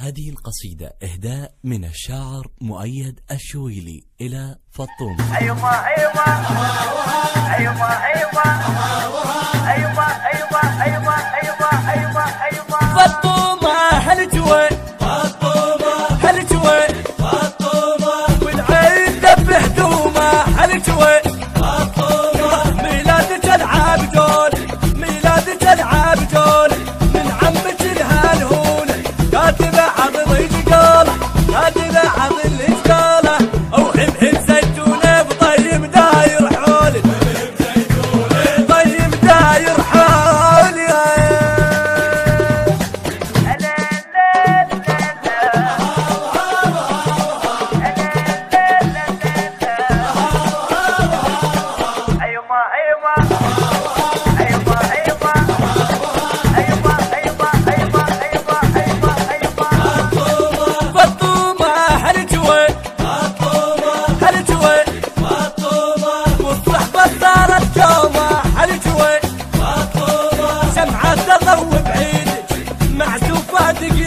هذه القصيدة إهداء من الشاعر مؤيد الشويلي إلى فطوم. أيوة أيوة أيوة أيوة أيوة أيوة أيوة أيوة أيوة أيوة فطومة حلجوي فطومة حلجوي فطومة والعين دب هدومة حلجوي فطومة ميلادة العاب جول ميلادة العاب جول من عمك الهالهون كاتبة عظم الجقالة كاتبة عظم الجقالة أو حبهن زيتونة بطيب داير حولي طيب داير حولي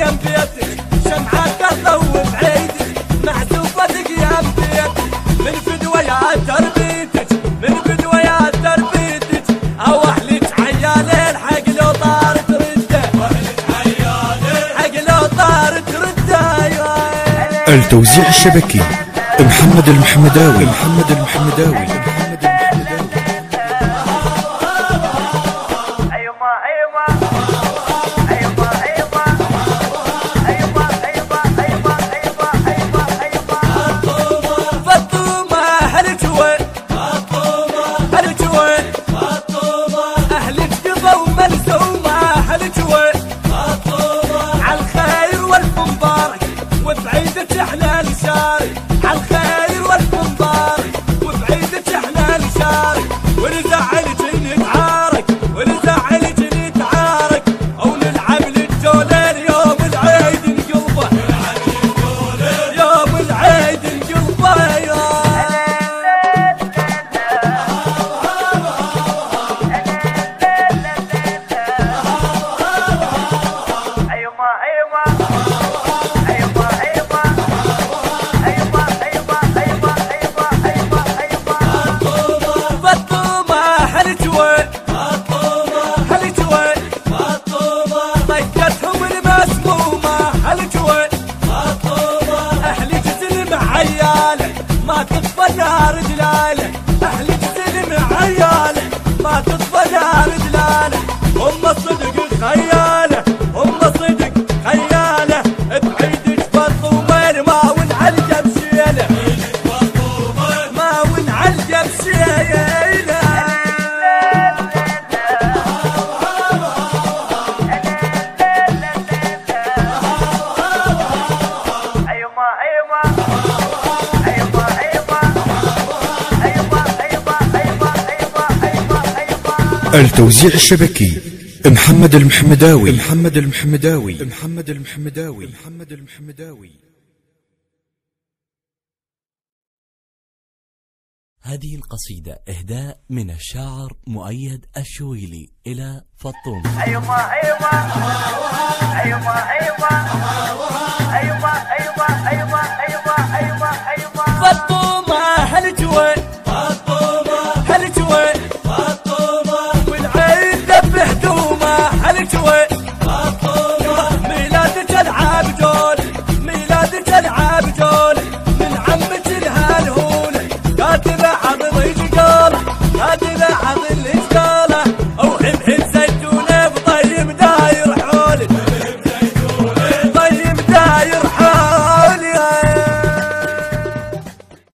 يم بيتك شمعة تضوي بعيدك معزوفتك يم بيتك من فدويات تربيتك من فدويات تربيتك او اهلك عيالين حق لو طار ترده حق لو طار ترده. التوزيع الشبكي محمد المحمداوي محمد المحمداوي احنا نشارك عالخير والمبارك وبعيدك احنا نشارك ونزعلك نتعارك ونزعلك نتعارك او نلعب للجولين يوم العيد نقلبه يوم العيد نقلبه ما تطفى نار جلاله اهل جسم عياله ما تطفى نار جلاله هم صدق خياله هم صدق خياله بعيدك فطومين ما ونعلقه بشيله ما ونعلقه بشيله. التوزيع الشبكي محمد المحمداوي محمد المحمداوي محمد المحمداوي محمد المحمداوي. هذه القصيدة إهداء من الشاعر مؤيد الشويلي إلى فطوم. أيوة أيوة أيوة أيوة